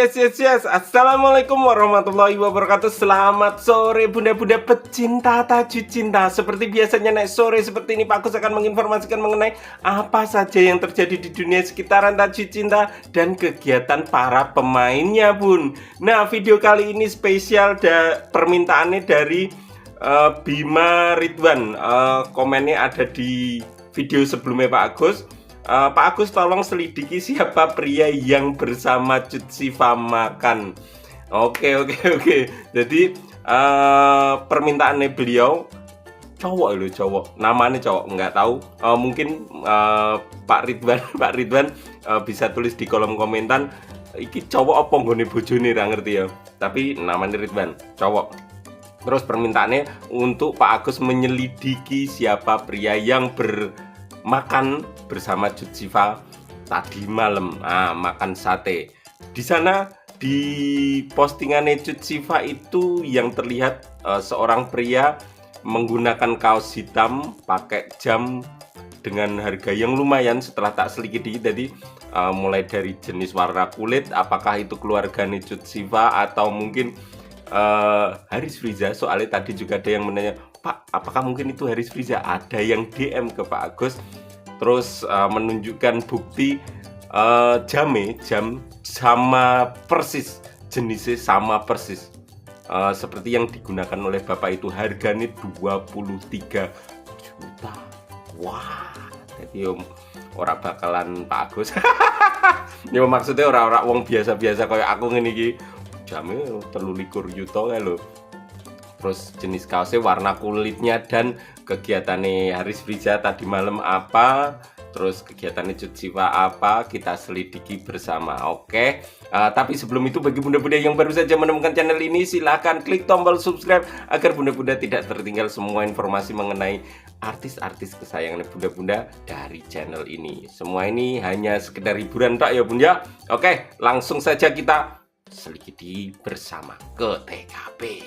Yes. Assalamualaikum warahmatullahi wabarakatuh. Selamat sore bunda-bunda pecinta tajuk cinta. Seperti biasanya naik sore seperti ini Pak Agus akan menginformasikan mengenai apa saja yang terjadi di dunia sekitaran tajuk cinta dan kegiatan para pemainnya bun. Nah, video kali ini spesial permintaannya dari Bima Ridwan. Komennya ada di video sebelumnya Pak Agus. Pak Agus tolong selidiki siapa pria yang bersama Cut Siva makan. Oke. Jadi permintaannya beliau cowok, namanya cowok, nggak tahu. Mungkin Pak Ridwan bisa tulis di kolom komentar. Iki cowok apa nggone bojone ra ngerti ya. Tapi namanya Ridwan, cowok. Terus permintaannya untuk Pak Agus menyelidiki siapa pria yang makan bersama Cut Siva tadi malam, makan sate. Di sana di postingannya Cut Siva itu yang terlihat seorang pria menggunakan kaos hitam, pakai jam dengan harga yang lumayan. Setelah tak selidiki tadi, mulai dari jenis warna kulit, apakah itu keluarganya Cut Siva atau mungkin Haris Friza. Soalnya tadi juga ada yang menanya, Pak, apakah mungkin itu Haris Friza? Ada yang DM ke Pak Agus, terus menunjukkan bukti jam sama persis, jenisnya sama persis seperti yang digunakan oleh Bapak itu. Harganya 23 juta. Wah, jadi orang bakalan Pak Agus. Ya maksudnya orang-orang wong biasa-biasa kayak aku ngene iki. Jamnya 23 juta ya lho. Terus jenis kaosnya, warna kulitnya, dan kegiatannya Haris Friza tadi malam apa, terus kegiatannya Cut Siva apa, kita selidiki bersama. Oke. Tapi sebelum itu, bagi bunda-bunda yang baru saja menemukan channel ini, silahkan klik tombol subscribe agar bunda-bunda tidak tertinggal semua informasi mengenai artis-artis kesayangan bunda-bunda dari channel ini. Semua ini hanya sekedar hiburan tak ya bunda. Oke, langsung saja kita selidiki bersama ke TKP.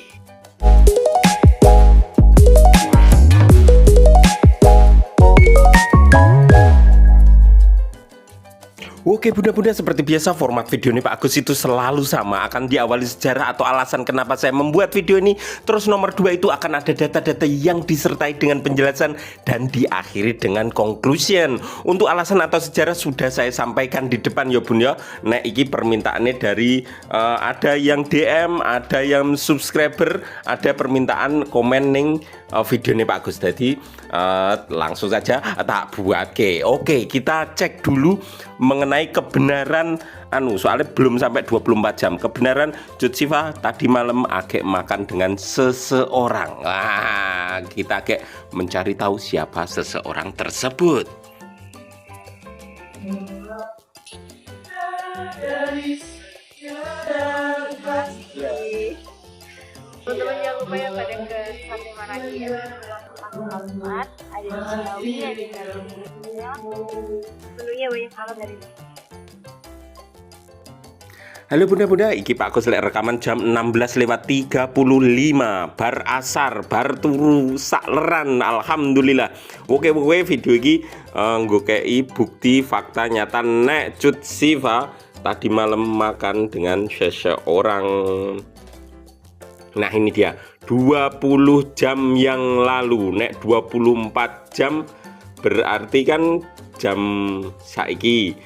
Oke bunda-bunda, seperti biasa format video ini Pak Agus itu selalu sama. Akan diawali sejarah atau alasan kenapa saya membuat video ini. Terus nomor 2 itu akan ada data-data yang disertai dengan penjelasan, dan diakhiri dengan conclusion. Untuk alasan atau sejarah sudah saya sampaikan di depan ya bun ya. Nah, iki permintaannya dari ada yang DM, ada yang subscriber, ada permintaan komen ning video ini Pak Agus. Jadi langsung saja tak buat. Oke, kita cek dulu mengenai kebenaran soalnya belum sampai 24 jam kebenaran Cut Siva tadi malam agak makan dengan seseorang. Kita agak mencari tahu siapa seseorang tersebut. Teman-teman jangan lupa ya pada ke Sate Maragi ya. Almat, ada yang Ciawi, ada yang Galunya. Menunya banyak banget dari ini. Halo bunda-bunda, iki Pak Agus lek rekaman jam 16:35, bar asar, bar turu sakleran, alhamdulillah. Oke, video iki nggo kei bukti fakta nyata nek Cut Siva tadi malam makan dengan seseorang. Nah ini dia 20 jam yang lalu. Nek 24 jam berarti kan jam saiki,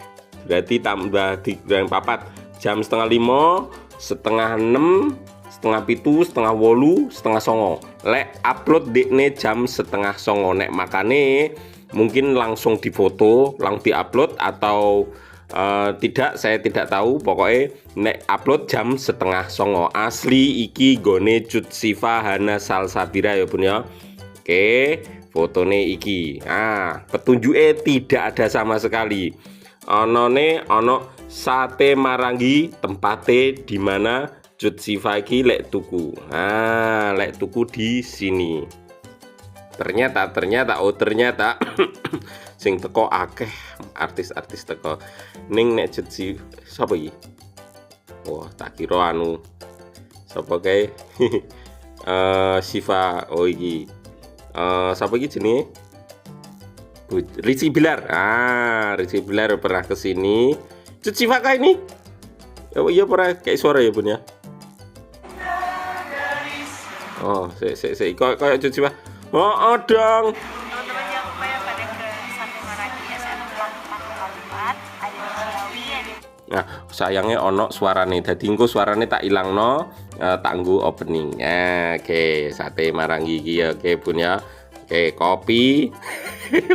berarti tambah 3/4 jam, setengah 5, setengah 6, setengah 7, setengah 8, setengah 9. Lek upload dekne jam setengah 9. Nek makane mungkin langsung difoto, langsung diupload atau tidak, saya tidak tahu. Pokoknya nek upload jam setengah 9. Asli iki gone Cut Siva Hana Salsabira ya bun ya. Oke, fotone iki. Petunjuknya tidak ada sama sekali. Ono Sate Maragi, tempatnya di mana Cut Siva iki lek tuku. Lek tuku di sini. Ternyata sing teko akeh artis-artis teko ning nek Cut Siva sapa iki? Wah, tak kira sapa kae? Siva. Oh iki. Sapa iki jenenge? Rizky Bilar. Rizky Bilar pernah kesini. Cut Siva kah ini? Oh iya pernah kayak suara ya Bun ya. Oh, kayak cuci Pak. Oh, dong. Teman-teman jangan lupa ya pada ke Sate Maragi SN 444, ada di Ciawi, ada. Nah, sayangnya ono suarane. Dadi engko suarane tak ilangno, tak nggo opening. Oke, Sate Maranggi iki ya, oke Bun ya. Oke, kopi.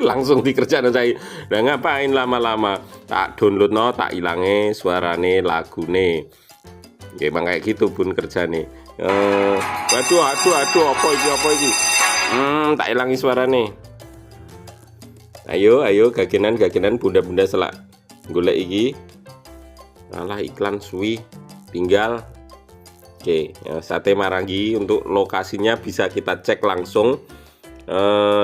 Langsung dikerjakan saya. Nah, ngapain lama-lama? Tak download no, tak ilange suarane lagune. Ya emang kayak gitu Bun kerjane. Aduh, apa iki? Tak ilangi suarane. Ayo, gagenan bunda-bunda selak golek iki. Alah iklan suwi tinggal. Oke, ya, Sate Maranggi untuk lokasinya bisa kita cek langsung.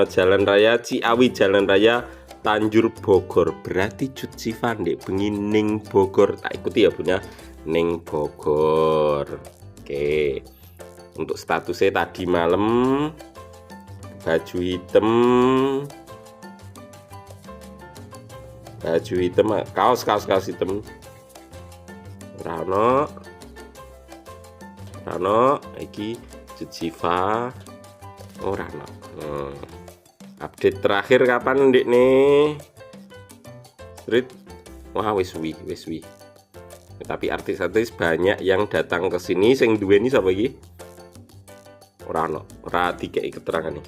Jalan Raya Ciawi, Jalan Raya Tanjur Bogor. Berarti Cut Siva ndek bengi ning Bogor. Tak ikuti ya Bun ya. Ning Bogor. Oke. Untuk statusnya tadi malam baju hitam, kaos hitam. Rano, iki Cut Siva. Oh Rano. Update terakhir kapan ndik nih? Street. Wah wis wi. Tapi artis-artis banyak yang datang ke sini. Sing duweni sapa iki? Ora dikei keterangan nih.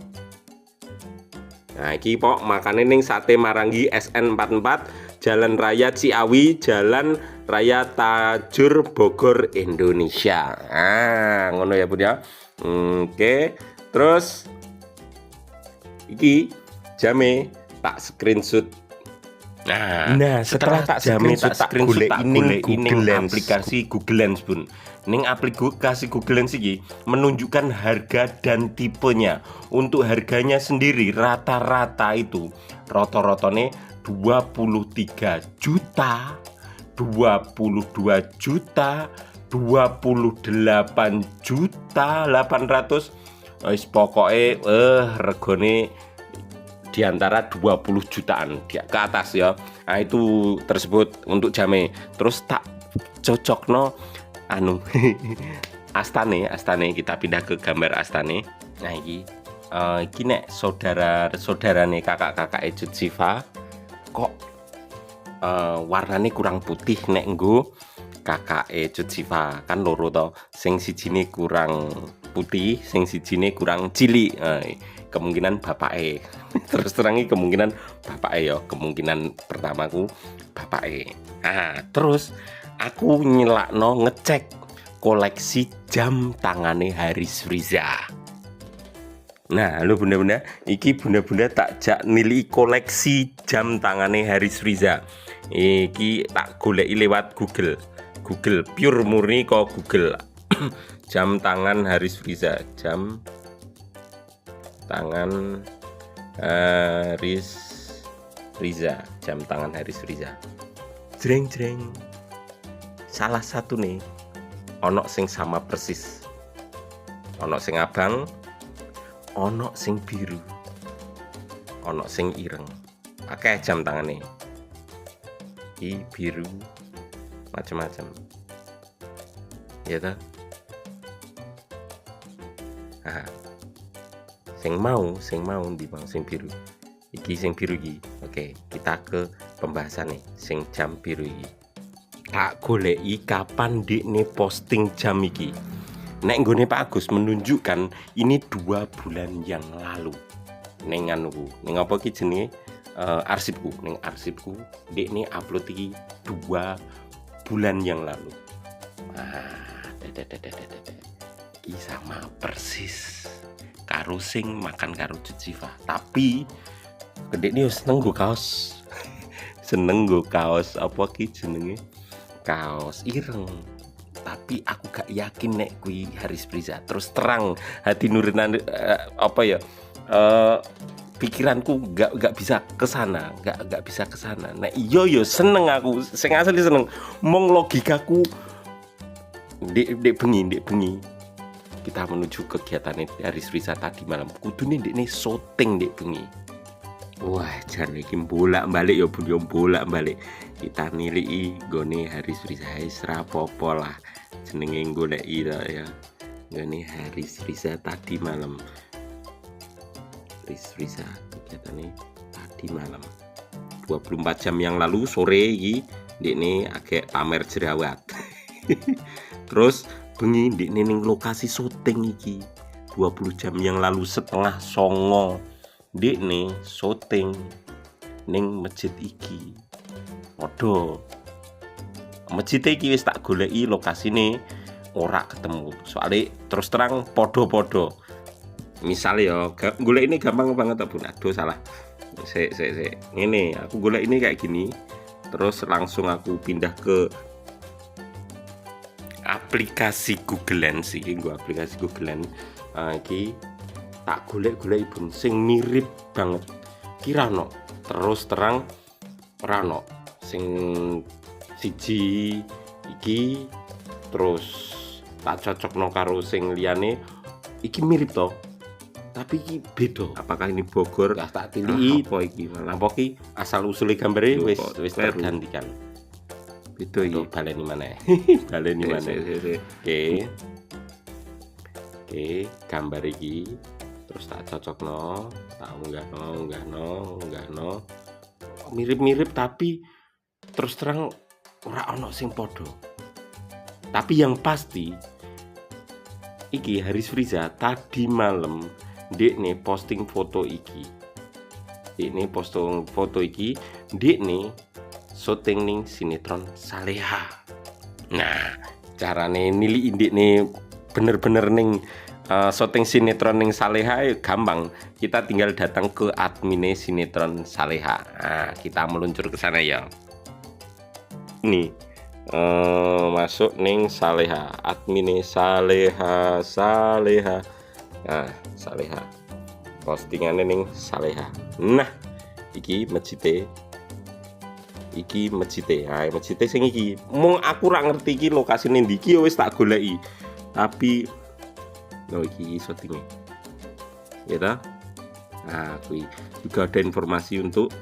Nah, iki pok makane ning Sate Maranggi SN 44 Jalan Raya Ciawi, Jalan Raya Tanjur Bogor, Indonesia. Ngono ya Bun ya. Oke. Terus iki jame tak screenshot. Nah, setelah tak screenshot tak golek aplikasi Google Lens Bun. Ning aplikasi Google Lens iki menunjukkan harga dan tipenya. Untuk harganya sendiri rata-rata itu rata-ratane 23 juta, 22 juta, 28 juta 800. Wis pokoke regane di antara 20 jutaan ke atas ya. Nah, itu tersebut untuk jame. Terus tak cocokno astane kita pindah ke gambar astane. Nah iki nek saudara-saudarane kakak-kakak Cut Siva kok warnane kurang putih nek nggo kakak Cut Siva kan loro to, sing sijine kurang putih, sing sijine kurang cilik. Kemungkinan bapake. Terus terangi kemungkinan bapake ya, kemungkinan pertamaku bapake. Terus aku nyelakno ngecek koleksi jam tangane Haris Friza. Nah, lo bunda-bunda, iki bunda-bunda tak jak nili koleksi jam tangane Haris Friza. Iki tak goleki lewat Google, pure murni kok Google. Jam tangan Haris Friza, jam tangan Haris Friza, jam tangan Haris Friza. Jreng. Salah satu nih, ono sing sama persis, ono sing abang, ono sing biru, ono sing ireng. Akeh jam tangan nih, biru, macam-macam. Ya toh. Sing mau di bang sing biru. Iki sing biru iki. Oke, kita ke pembahasan nih. Sing jam biru iki. Tak goleki kapan dekne posting jam iki. Nek nggone Pak Agus menunjukkan ini 2 bulan yang lalu. Ning anuku, ning apa iki jenenge? Arsipku, ning arsipku dekne upload iki 2 bulan yang lalu. Iki sama persis karo sing makan karo Cut Siva. Tapi dekne yo seneng nggo kaos. Seneng nggo kaos apa ki jenenge? Kaos ireng. Tapi aku gak yakin nek kuwi Haris Friza. Terus terang hati nurani pikiranku gak bisa kesana, gak bisa kesana. Nah iya yo seneng aku, sing asli seneng. Mong logikaku dek bengi kita menuju kegiatan Haris Friza tadi malam. Kudune ndekne syuting dek bengi. Wah, jan iki bolak-balik ya Bun, yo bolak-balik. kita nilai gone Haris Riza rapopo lah jenenge goleki ya gone Haris Riza tadi malam. Haris Riza kegiatannya tadi malam 24 jam yang lalu sore iki ndekne agak pamer jerawat. Terus bengi ndekne ning lokasi syuting iki 20 jam yang lalu setengah songo ndekne syuting ning masjid iki. Waduh, masjid iki wis tak goleki lokasine ora ketemu. Soalnya terus terang podo-podo. Misal ya, golek ini gampang banget Bun. Aduh salah. Sik. Ini aku golek ini kayak gini. Terus langsung aku pindah ke aplikasi Google Lens iki, gua aplikasi Google Lens. Iki tak golek-golek Bun sing mirip banget. Kirano terus terang rano sing siji iki terus tak cocokno karo sing liyane iki mirip to tapi iki beda. Apakah ini Bogor tak tiliki apa iki malah apa iki asal usule gambare wis tergantikan beda iki baleni maneh. Baleni maneh. Oke gambar iki terus tak cocokno tak unggahno mirip-mirip tapi terus terang ora ono sing podo. Tapi yang pasti iki Haris Riza tadi malam ndekne posting foto iki. Ndekne posting foto iki ndekne syuting ning sinetron Saleha. Nah, carane nilai ndekne bener-bener ning syuting sinetron ning Saleha gampang. Kita tinggal datang ke admin sinetron Saleha. Nah, kita meluncur ke sana ya. Nih masuk ning Saleha, admin Saleha. Nah, Saleha. Postingannya ning Saleha. Nah, iki masjid. Nah, masjid sing iki. Mung aku ora ngerti iki lokasine ndi iki wis tak goleki. Tapi iki syutingnya. Ya ta? Nah, kui juga ada informasi untuk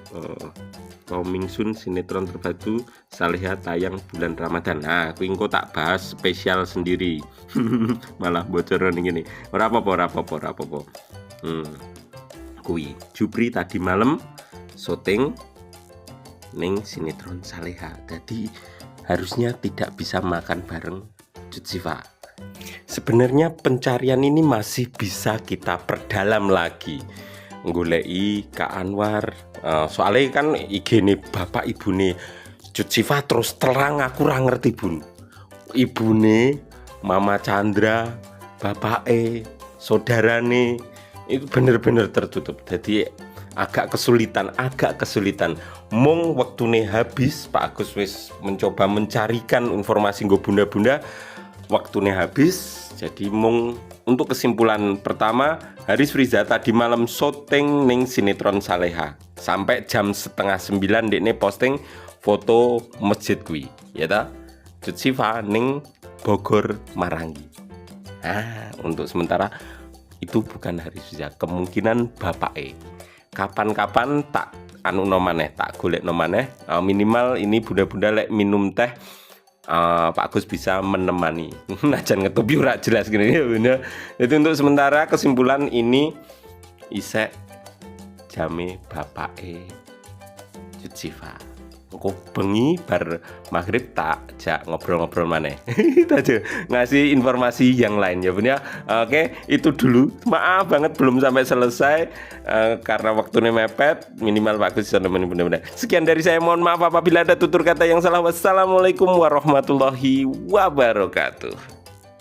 coming soon sinetron terbaru Saleha tayang bulan Ramadan. Nah, kui engko tak bahas spesial sendiri. Malah bocoran ini. Ora apa-apa. Kui Jupri tadi malam syuting ning sinetron Saleha. Jadi harusnya tidak bisa makan bareng Cut Siva. Sebenarnya pencarian ini masih bisa kita perdalam lagi. Goleki Kak Anwar. Soalnya kan IG-ne bapak ibune Cut Siva terus terang aku ora ngerti Bun. Ibune, Mama Chandra, bapake, saudarane itu bener-bener tertutup. Jadi agak kesulitan. Mung waktune habis, Pak Agus wis mencoba mencarikan informasi nggo bunda-bunda. Waktunya habis, jadi mung untuk kesimpulan pertama Haris Riza tadi malam syuting ning sinetron Saleha sampai jam 8:30 dekne posting foto masjid kuwi ya ta Cut Siva ning Bogor Marangi. Nah, untuk sementara itu bukan Haris Riza, kemungkinan bapake. Kapan-kapan tak tak golek maneh, minimal ini bunda-bunda lek minum teh Pak Gus bisa menemani. Najan ngetupi ora jelas gini ya bunda. Jadi untuk sementara kesimpulan ini isek jame bapake Cut Siva. Engko bengi bar maghrib tak jak ngobrol-ngobrol maneh. Kita ngasih informasi yang lain ya bunda. Oke, itu dulu. Maaf banget belum sampai selesai karena waktunya mepet. Minimal Pak Gus bisa nemenin bunda-bunda. Sekian dari saya, mohon maaf apabila ada tutur kata yang salah. Wassalamualaikum warahmatullahi wabarakatuh.